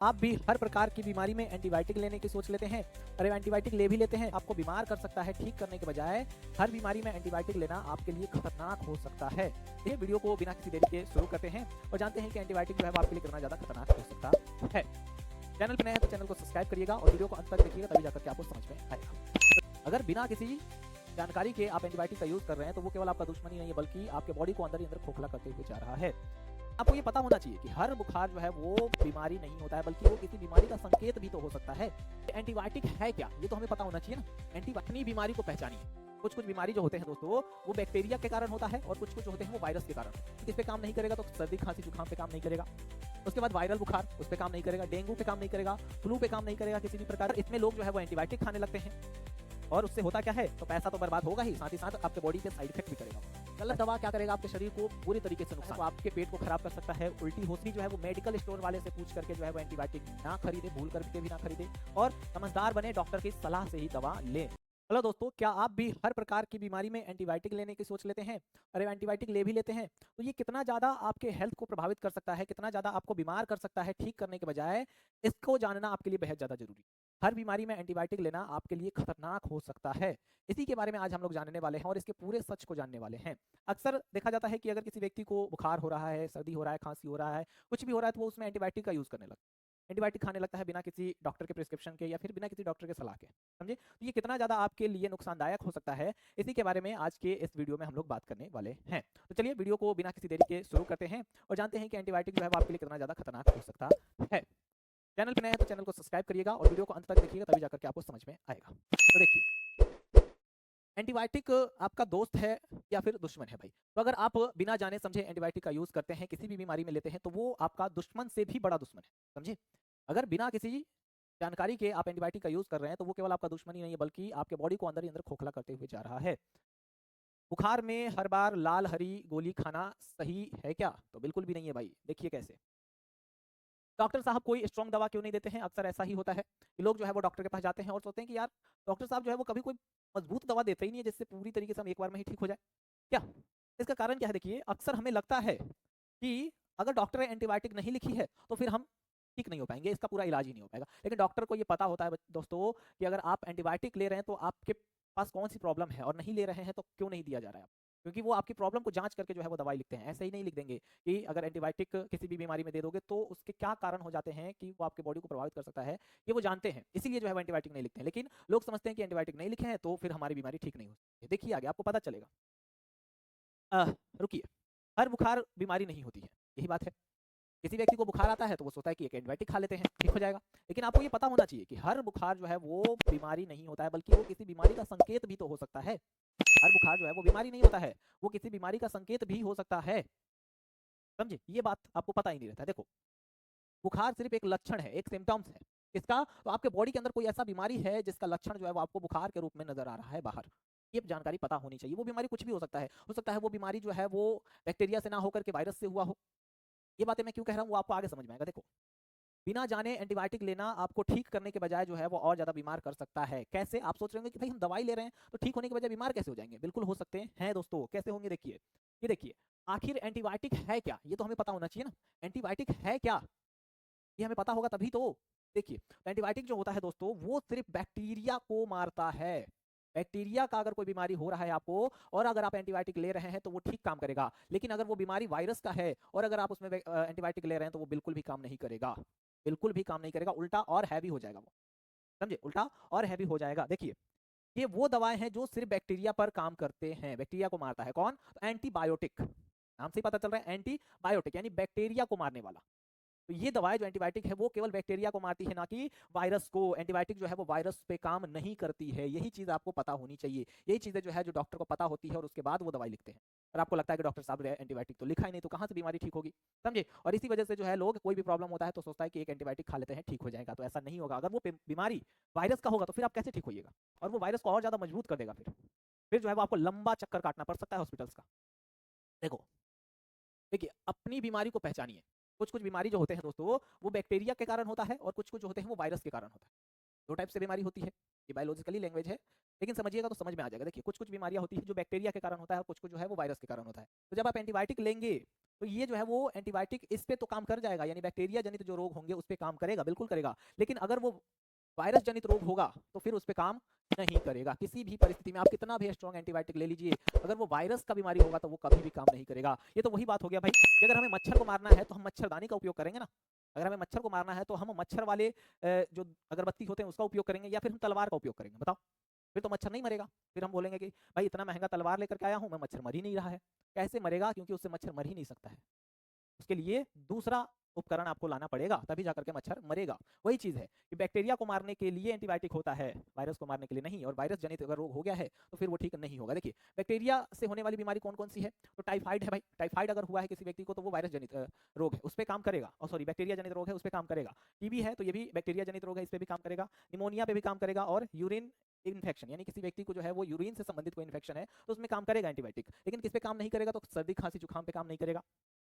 आप भी हर प्रकार की बीमारी में एंटीबायोटिक लेने की सोच लेते हैं और एंटीबायोटिक ले भी लेते हैं, आपको बीमार कर सकता है। ठीक करने के बजाय हर बीमारी में एंटीबायोटिक लेना आपके लिए खतरनाक हो सकता है। ये वीडियो को बिना किसी देरी के शुरू करते हैं और जानते हैं कि एंटीबायोटिक जो है वो आपके लिए कितना ज़्यादा खतरनाक हो सकता है। चैनल पर नए हैं तो चैनल को सब्सक्राइब करिएगा और वीडियो को अंत तक देखिएगा, तभी जाकर के आपको समझ में आएगा। अगर बिना किसी जानकारी के आप एंटीबायोटिक का यूज़ कर रहे हैं तो वो केवल आपका दुश्मन ही नहीं है, बल्कि आपके बॉडी को अंदर ही अंदर खोखला करते हुए जा रहा है। आपको ये पता होना चाहिए कि हर बुखार जो है वो बीमारी नहीं होता है, बल्कि वो किसी बीमारी का संकेत भी तो हो सकता है। एंटीबायोटिक है क्या, ये तो हमें पता होना चाहिए ना। एंटीबायोटिक बीमारी को पहचानिए। कुछ कुछ बीमारी जो होते हैं दोस्तों, वो बैक्टीरिया के कारण होता है और कुछ कुछ होते हैं वो वायरस के कारण। किस पे काम नहीं करेगा तो सर्दी खांसी जुकाम पे काम नहीं करेगा। उसके बाद वायरल बुखार, उस पे काम नहीं करेगा। डेंगू पे काम नहीं करेगा। फ्लू पे काम नहीं करेगा किसी भी प्रकार। इसमें लोग जो है वो एंटीबायोटिक खाने लगते हैं और उससे होता क्या है, तो पैसा तो बर्बाद होगा ही, साथ ही साथ आपके बॉडी पे साइड इफेक्ट भी करेगा। गलत दवा क्या करेगा, आपके शरीर को पूरी तरीके से नुकसान, आपके पेट को खराब कर सकता है। उल्टी होती जो है वो मेडिकल स्टोर वाले से पूछ करके जो है वो एंटीबायोटिक ना खरीदे, भूल करके भी ना खरीदे और समझदार बने, डॉक्टर की सलाह से ही दवा लें। हेलो दोस्तों, क्या आप भी हर प्रकार की बीमारी में एंटीबायोटिक लेने की सोच लेते हैं और एंटीबायोटिक ले भी लेते हैं, तो ये कितना ज़्यादा आपके हेल्थ को प्रभावित कर सकता है, कितना ज़्यादा आपको बीमार कर सकता है। ठीक करने के बजाय इसको जानना आपके लिए बेहद ज़्यादा जरूरी है। हर बीमारी में एंटीबायोटिक लेना आपके लिए खतरनाक हो सकता है। इसी के बारे में आज हम लोग जानने वाले हैं और इसके पूरे सच को जानने वाले हैं। अक्सर देखा जाता है कि अगर किसी व्यक्ति को बुखार हो रहा है, सर्दी हो रहा है, खांसी हो रहा है, कुछ भी हो रहा है, तो वो उसमें एंटीबायोटिक का यूज़ करने लगता है। एंटीबायोटिक खाने लगता है बिना किसी डॉक्टर के प्रिस्क्रिप्शन के या फिर बिना किसी डॉक्टर के सलाह के। समझे? तो ये कितना ज़्यादा आपके लिए नुकसानदायक हो सकता है, इसी के बारे में आज के इस वीडियो में हम लोग बात करने वाले हैं। तो चलिए वीडियो को बिना किसी देरी के शुरू करते हैं और जानते हैं कि एंटीबायोटिक जो है वो आपके लिए कितना ज़्यादा खतरनाक हो सकता है। चैनल पे नए हैं तो चैनल को सब्सक्राइब करिएगा और वीडियो को अंत तक देखिएगा, तभी जाकर के आपको समझ में आएगा। तो देखिए, एंटीबायोटिक आपका दोस्त है या फिर दुश्मन है भाई। तो अगर आप बिना जाने समझे एंटीबायोटिक का यूज़ करते हैं, किसी भी बीमारी में लेते हैं, तो वो आपका दुश्मन से भी बड़ा दुश्मन है। समझे? अगर बिना किसी जानकारी के आप एंटीबायोटिक का यूज़ कर रहे हैं, तो वो केवल आपका दुश्मन ही नहीं है, बल्कि आपके बॉडी को अंदर ही अंदर खोखला करते हुए जा रहा है। बुखार में हर बार लाल हरी गोली खाना सही है क्या? तो बिल्कुल भी नहीं है भाई। देखिए कैसे। डॉक्टर साहब कोई स्ट्रॉन्ग दवा क्यों नहीं देते हैं? अक्सर ऐसा ही होता है कि लोग जो है वो डॉक्टर के पास जाते हैं और सोचते हैं कि यार डॉक्टर साहब जो है वो कभी कोई मजबूत दवा देते ही नहीं है जिससे पूरी तरीके से हम एक बार में ही ठीक हो जाए। क्या इसका कारण क्या है? देखिए, अक्सर हमें लगता है कि अगर डॉक्टर ने एंटीबायोटिक नहीं लिखी है तो फिर हम ठीक नहीं हो पाएंगे, इसका पूरा इलाज ही नहीं हो पाएगा। लेकिन डॉक्टर को ये पता होता है दोस्तों कि अगर आप एंटीबायोटिक ले रहे हैं तो आपके पास कौन सी प्रॉब्लम है, और नहीं ले रहे हैं तो क्यों नहीं दिया जा रहा है। क्योंकि वो आपकी प्रॉब्लम को जांच करके जो है वो दवाई लिखते हैं। ऐसे ही नहीं लिख देंगे कि अगर एंटीबायोटिक किसी भी बीमारी में दे दोगे तो उसके क्या कारण हो जाते हैं कि वो आपके बॉडी को प्रभावित कर सकता है, ये वो जानते हैं, इसीलिए जो है वो एंटीबायोटिक नहीं लिखते हैं। लेकिन लोग समझते हैं कि एंटीबायोटिक नहीं लिखे हैं तो फिर हमारी बीमारी ठीक नहीं हो सकती। देखिए आगे आपको पता चलेगा। रुकिए, हर बुखार बीमारी नहीं होती है, यही बात है। किसी व्यक्ति को बुखार आता है तो वो सोचता है कि एक एंटीबायोटिक खा लेते हैं, ठीक हो जाएगा। लेकिन आपको ये पता होना चाहिए कि हर बुखार जो है वो बीमारी नहीं होता है, बल्कि वो किसी बीमारी का संकेत भी तो हो सकता है। हर बुखार जो है वो बीमारी नहीं होता है, वो किसी बीमारी का संकेत भी हो सकता है। समझे? ये बात आपको पता ही नहीं रहता है। देखो, बुखार सिर्फ एक लक्षण है, एक सिम्टम्स है इसका। तो आपके बॉडी के अंदर कोई ऐसा बीमारी है जिसका लक्षण जो है वो आपको बुखार के रूप में नजर आ रहा है बाहर। ये जानकारी पता होनी चाहिए। वो बीमारी कुछ भी हो सकता है वो बीमारी जो है वो बैक्टीरिया से ना होकर के वायरस से हुआ हो। ये बातें मैं क्यों कह रहा हूँ वो आपको आगे समझ में आएगा। देखो, बिना जाने एंटीबायोटिक लेना आपको ठीक करने के बजाय जो है वो और ज्यादा बीमार कर सकता है। कैसे? आप सोच रहे होंगे कि भाई हम दवाई ले रहे हैं तो ठीक होने के बजाय बीमार कैसे हो जाएंगे। बिल्कुल हो सकते हैं दोस्तों। कैसे होंगे? देखिए, ये देखिए, आखिर एंटीबायोटिक है क्या, ये तो हमें पता होना चाहिए ना। एंटीबायोटिक है क्या, ये हमें पता होगा तभी तो। देखिए, एंटीबायोटिक जो होता है दोस्तों वो सिर्फ बैक्टीरिया को मारता है। बैक्टीरिया का अगर कोई बीमारी हो रहा है आपको और अगर आप एंटीबायोटिक ले रहे हैं तो वो ठीक काम करेगा। लेकिन अगर वो बीमारी वायरस का है और अगर आप उसमें एंटीबायोटिक ले रहे हैं तो वो बिल्कुल भी काम नहीं करेगा। बिल्कुल भी काम नहीं करेगा, उल्टा और हैवी हो जाएगा वो। समझे? उल्टा और हैवी हो जाएगा। देखिए, ये वो दवाएं हैं जो सिर्फ बैक्टीरिया पर काम करते हैं, बैक्टीरिया को मारता है। कौन? तो एंटीबायोटिक। नाम से ही पता चल रहा है, एंटीबायोटिक यानी बैक्टीरिया को मारने वाला। तो ये दवाएं जो एंटीबायोटिक है वो केवल बैक्टीरिया को मारती है, ना कि वायरस को। एंटीबायोटिक जो है वो वायरस पे काम नहीं करती है। यही चीज आपको पता होनी चाहिए। यही चीजें जो है जो डॉक्टर को पता होती है और उसके बाद वो दवाई लिखते हैं। और आपको लगता है कि डॉक्टर साहब ने एंटीबायोटिक तो लिखा ही नहीं, तो कहाँ से बीमारी ठीक होगी। समझे? और इसी वजह से जो है लोग कोई भी प्रॉब्लम होता है तो सोचता है कि एक एंटीबायोटिक खा लेते हैं ठीक हो जाएगा। तो ऐसा नहीं होगा। अगर वो बीमारी वायरस का होगा तो फिर आप कैसे ठीक होइएगा, और वो वायरस को और ज्यादा मजबूत कर देगा। फिर जो है वो आपको लंबा चक्कर काटना पड़ सकता है हॉस्पिटल्स का। देखो, देखिए, अपनी बीमारी को पहचानिए। कुछ कुछ बीमारी जो होते हैं दोस्तों वो बैक्टीरिया के कारण होता है और कुछ कुछ होते हैं वो वायरस के कारण होता है। दो टाइप से बीमारी होती है, ये बायोलॉजिकली लैंग्वेज है। लेकिन समझिएगा तो समझ में आ जाएगा। देखिए कुछ कुछ बीमारियां होती है जो बैक्टीरिया के कारण होता है और कुछ कुछ जो है वो वायरस के कारण होता है। तो जब आप एंटीबायोटिक लेंगे तो ये जो है वो एंटीबायोटिक इस पे तो काम कर जाएगा, यानी बैक्टीरिया जनित जो रोग होंगे उस पे काम करेगा, बिल्कुल करेगा। लेकिन अगर वो वायरस जनित रोग होगा तो फिर उस पे काम नहीं करेगा। किसी भी परिस्थिति में आप कितना भी स्ट्रॉन्ग एंटीबायोटिक ले लीजिए, अगर वो वायरस का बीमारी होगा तो वो कभी भी काम नहीं करेगा। ये तो वही बात हो गया भाई कि अगर हमें मच्छर को मारना है तो हम मच्छरदानी का उपयोग करेंगे ना। अगर हमें मच्छर को मारना है तो हम मच्छर वाले जो अगरबत्ती होते हैं उसका उपयोग करेंगे, या फिर हम तलवार का उपयोग करेंगे? बताओ, फिर तो मच्छर नहीं मरेगा। फिर हम बोलेंगे कि भाई इतना महंगा तलवार लेकर के आया हूं मैं, मच्छर मर ही नहीं रहा है। कैसे मरेगा? क्योंकि उससे मच्छर मर ही नहीं सकता है। उसके लिए दूसरा उपकरण आपको लाना पड़ेगा, तभी जाकर के मच्छर मरेगा। वही चीज है कि बैक्टीरिया को मारने के लिए एंटीबायोटिक होता है, वायरस को मारने के लिए नहीं। और वायरस जनित अगर रोग हो गया है तो फिर वो ठीक नहीं होगा। देखिए बैक्टीरिया से होने वाली बीमारी कौन कौन सी है? तो टाइफाइड है भाई। टाइफाइड अगर हुआ है किसी व्यक्ति को तो वो वायरस जनित रोग है, उस पर काम करेगा। और सॉरी, बैक्टीरिया जनित रोग है, उस पर काम करेगा। टीबी है तो ये भी बैक्टीरिया जनित रोग है, इस पर भी काम करेगा। निमोनिया पे भी काम करेगा। और यूरिन इन्फेक्शन, यानी किसी व्यक्ति को जो है वो यूरिन से संबंधित कोई इन्फेक्शन है तो उसमें काम करेगा एंटीबायोटिक। लेकिन किस पे काम नहीं करेगा? तो सर्दी खांसी जुकाम पे काम नहीं करेगा।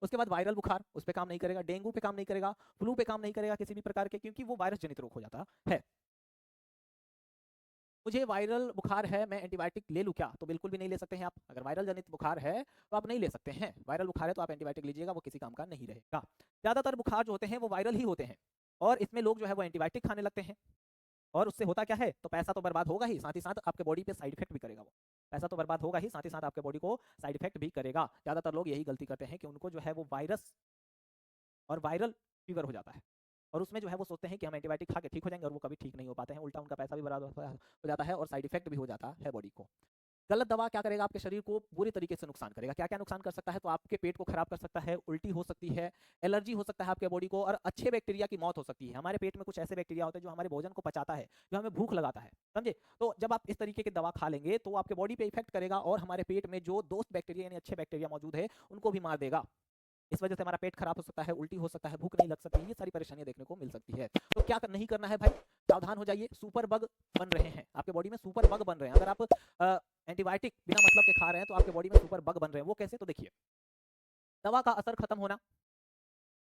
उसके बाद वायरल बुखार, उस पे काम नहीं करेगा। डेंगू पे काम नहीं करेगा। फ्लू पे काम नहीं करेगा किसी भी प्रकार के, क्योंकि वो वायरस जनित रोग हो जाता है। मुझे वायरल बुखार है, मैं एंटीबायोटिक ले लूं क्या? तो बिल्कुल भी नहीं ले सकते हैं आप। अगर वायरल जनित बुखार है तो आप नहीं ले सकते हैं। वायरल बुखार है तो आप एंटीबायोटिक लीजिएगा, वो किसी काम का नहीं रहेगा। ज्यादातर बुखार जो होते हैं वो वायरल ही होते हैं, और इसमें लोग जो है वो एंटीबायोटिक खाने लगते हैं। और उससे होता क्या है? तो पैसा तो बर्बाद होगा ही, साथ ही साथ आपके बॉडी पे साइड इफेक्ट भी करेगा। वो पैसा तो बर्बाद होगा ही, साथ ही साथ आपके बॉडी को साइड इफेक्ट भी करेगा। ज्यादातर लोग यही गलती करते हैं कि उनको जो है वो वायरस और वायरल फीवर हो जाता है, और उसमें जो है वो सोचते हैं कि हम एंटीबायोटिक खा के ठीक हो जाएंगे, और वो कभी ठीक नहीं हो पाते हैं। उल्टा उनका पैसा भी बर्बाद हो जाता है और साइड इफेक्ट भी हो जाता है बॉडी को। गलत दवा क्या करेगा? आपके शरीर को बुरी तरीके से नुकसान करेगा। क्या क्या नुकसान कर सकता है? तो आपके पेट को खराब कर सकता है, उल्टी हो सकती है, एलर्जी हो सकता है आपके बॉडी को, और अच्छे बैक्टीरिया की मौत हो सकती है। हमारे पेट में कुछ ऐसे बैक्टीरिया होते हैं जो हमारे भोजन को पचाता है, जो हमें भूख लगाता है, समझे? तो जब आप इस तरीके की दवा खा लेंगे तो आपके बॉडी पे इफेक्ट करेगा, और हमारे पेट में जो दोस्त बैक्टीरिया यानी अच्छे बैक्टीरिया मौजूद है उनको भी मार देगा। इस वजह से हमारा पेट खराब हो सकता है, उल्टी हो सकता है, भूख नहीं लग सकती, ये सारी परेशानियां देखने को मिल सकती है। तो क्या नहीं करना है भाई? सावधान हो जाइए। सुपर बग बन रहे हैं आपके बॉडी में, सुपर बग बन रहे हैं। अगर आप एंटीबायोटिक बिना मतलब के खा रहे हैं तो आपके बॉडी में सुपर बग बन रहे हैं। वो कैसे? तो देखिए, दवा का असर खत्म होना।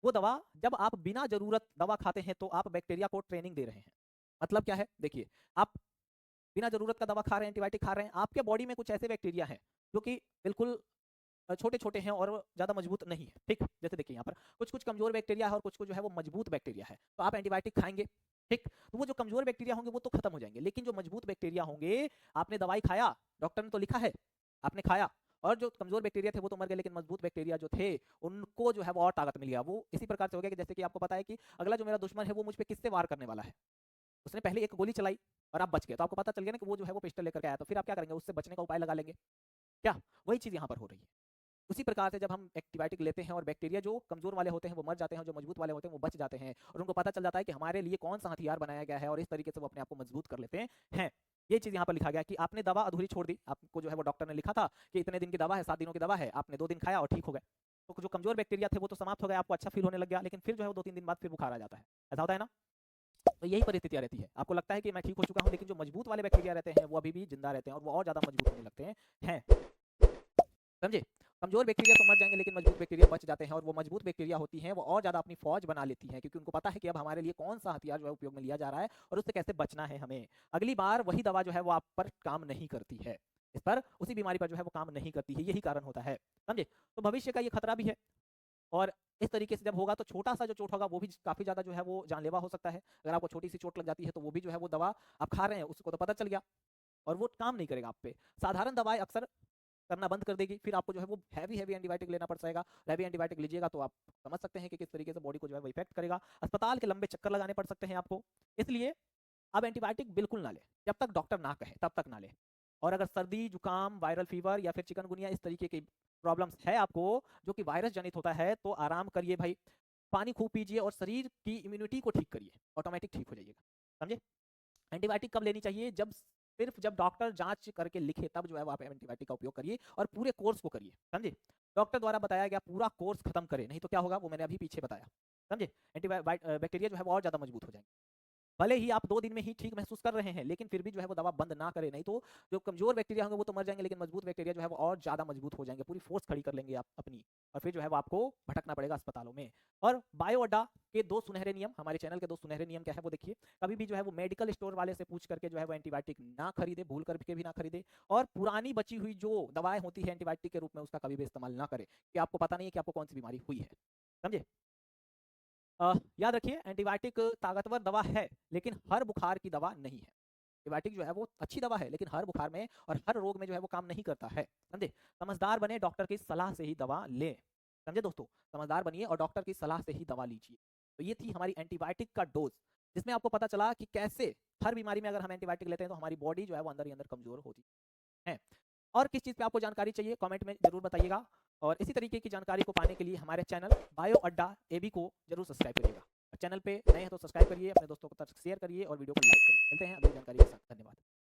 वो दवा, जब आप बिना जरूरत दवा खाते हैं तो आप बैक्टीरिया को ट्रेनिंग दे रहे हैं। मतलब क्या है? देखिए, आप बिना जरूरत का दवा खा रहे हैं, एंटीबायोटिक खा रहे हैं, आपके बॉडी में कुछ ऐसे बैक्टीरिया हैं जो कि बिल्कुल छोटे छोटे हैं और ज़्यादा मजबूत नहीं है। ठीक, जैसे देखिए यहाँ पर कुछ कुछ कमजोर बैक्टीरिया है और कुछ कुछ जो है वो मजबूत बैक्टीरिया है। तो आप एंटीबायोटिक खाएंगे, ठीक, तो वो जो कमजोर बैक्टीरिया होंगे वो तो खत्म हो जाएंगे, लेकिन जो मजबूत बैक्टीरिया होंगे, आपने दवाई खाया, डॉक्टर ने तो लिखा है, आपने खाया, और जो कमजोर बैक्टीरिया थे वो तो मर गए, लेकिन मजबूत बैक्टीरिया जो थे उनको जो है वो और ताकत मिल गया। वो इसी प्रकार से हो गया कि जैसे कि आपको पता है कि अगला जो मेरा दुश्मन है वो मुझ पर किससे वार करने वाला है, उसने पहले एक गोली चलाई और आप बच गए, तो आपको पता चल गया ना कि वो जो है वो पिस्टल लेकर के आया, तो फिर आप क्या करेंगे? उससे बचने का उपाय लगा लेंगे। क्या? वही चीज यहाँ पर हो रही है। उसी प्रकार से जब हम एंटीबायोटिक लेते हैं और बैक्टीरिया जो कमजोर वाले होते हैं वो मर जाते हैं, जो मजबूत वाले होते हैं वो बच जाते हैं, और उनको पता चल जाता है कि हमारे लिए कौन सा हथियार बनाया गया है, और इस तरीके से वो अपने आप को मजबूत कर लेते हैं। ये चीज यहाँ पर लिखा गया कि आपने दवा अधूरी छोड़ दी। आपको जो है वो डॉक्टर ने लिखा था कि इतने दिन की दवा है, 7 दिनों की दवा है, आपने 2 दिन खाया और ठीक हो गए, तो जो कमजोर बैक्टीरिया थे वो तो समाप्त हो गए, आपको अच्छा फील होने लग गया, लेकिन फिर जो है वो 2-3 दिन बाद फिर बुखार आ जाता है। ऐसा होता है ना? तो यही परिस्थितियां रहती है। आपको लगता है कि मैं ठीक हो चुका हूँ, लेकिन जो मजबूत वाले बैक्टीरिया रहते हैं वो अभी भी जिंदा रहते हैं, और वो और ज्यादा मजबूत होने लगते हैं। समझे? कमजोर बैक्टीरिया तो मर जाएंगे, लेकिन मजबूत बैक्टीरिया बच जाते हैं, और वो मजबूत बैक्टीरिया होती हैं वो और ज्यादा अपनी फौज बना लेती हैं, क्योंकि उनको पता है कि अब हमारे लिए कौन सा हथियार जो है उपयोग में लिया जा रहा है और उससे कैसे बचना है हमें। अगली बार वही दवा जो है वो आप पर काम नहीं करती है, इस पर, उसी बीमारी पर जो है वो काम नहीं करती है। यही कारण होता है, समझे? तो भविष्य का ये खतरा भी है, और इस तरीके से जब होगा तो छोटा सा जो चोट होगा वो भी काफी ज्यादा जो है वो जानलेवा हो सकता है। अगर आपको छोटी सी चोट लग जाती है तो वो भी जो है वो दवा आप खा रहे हैं उसको तो पता चल गया, और वो काम नहीं करेगा आप पे। साधारण दवाएं अक्सर करना बंद कर देगी, फिर आपको जो है वो हैवी हैवी एंटीबायोटिक लेना पड़ जाएगा। हैवी एंटीबायोटिक लीजिएगा तो आप समझ सकते हैं कि किस तरीके से बॉडी को जो है वो इफेक्ट करेगा। अस्पताल के लंबे चक्कर लगाने पड़ सकते हैं आपको। इसलिए अब एंटीबायोटिक बिल्कुल ना ले, जब तक डॉक्टर ना कहे तब तक ना ले। और अगर सर्दी जुकाम, वायरल फीवर या फिर चिकनगुनिया इस तरीके की प्रॉब्लम्स है आपको जो कि वायरस जनित होता है, तो आराम करिए भाई, पानी खूब पीजिए और शरीर की इम्यूनिटी को ठीक करिए, ऑटोमेटिक ठीक हो जाइएगा। समझे? एंटीबायोटिक कब लेनी चाहिए? जब, सिर्फ जब डॉक्टर जांच करके लिखे तब जो है वो आप एंटीबायोटिक का उपयोग करिए, और पूरे कोर्स को करिए। समझे? डॉक्टर द्वारा बताया गया पूरा कोर्स खत्म करें, नहीं तो क्या होगा वो मैंने अभी पीछे बताया। समझे? बैक्टीरिया जो है वो और ज्यादा मजबूत हो जाएंगे। भले ही आप 2 दिन में ही ठीक महसूस कर रहे हैं, लेकिन फिर भी जो है वो दवा बंद ना करें, नहीं तो जो कमज़ोर बैक्टीरिया होंगे वो तो मर जाएँगे, लेकिन मजबूत बैक्टीरिया जो है वो और ज़्यादा मजबूत हो जाएँगे, पूरी फ़ोर्स खड़ी कर लेंगे आप अपनी, और फिर जो है वो आपको भटकना पड़ेगा अस्पतालों में। और बायो अड्डा के 2 सुनहरे नियम, हमारे चैनल के 2 सुनहरे नियम क्या है वो देखिए। कभी भी जो है वो मेडिकल स्टोर वाले से पूछ करके जो है वो एंटीबायोटिक ना खरीदे, भूल करके भी ना खरीदे, और पुरानी बची हुई जो दवाएँ होती है एंटीबायोटिक के रूप में उसका कभी भी इस्तेमाल ना करें, कि आपको पता नहीं है कि आपको कौन-सी बीमारी हुई है। समझे? याद रखिए एंटीबायोटिक ताकतवर दवा है, लेकिन हर बुखार की दवा नहीं है। एंटीबायोटिक जो है वो अच्छी दवा है, लेकिन हर बुखार में और हर रोग में जो है वो काम नहीं करता है। समझे? समझदार बने, डॉक्टर की सलाह से ही दवा लें। समझे दोस्तों? समझदार बनिए और डॉक्टर की सलाह से ही दवा लीजिए। तो ये थी हमारी एंटीबायोटिक का डोज़, जिसमें आपको पता चला कि कैसे हर बीमारी में अगर हम एंटीबायोटिक लेते हैं तो हमारी बॉडी जो है वो अंदर ही अंदर कमज़ोर होती है। और किस चीज़ पे आपको जानकारी चाहिए कमेंट में ज़रूर बताइएगा, और इसी तरीके की जानकारी को पाने के लिए हमारे चैनल बायो अड्डा एबी को ज़रूर सब्सक्राइब करिएगा। चैनल पे नए हैं तो सब्सक्राइब करिए, अपने दोस्तों को तक शेयर करिए और वीडियो को लाइक करिए। मिलते हैं अगली जानकारी के साथ। धन्यवाद।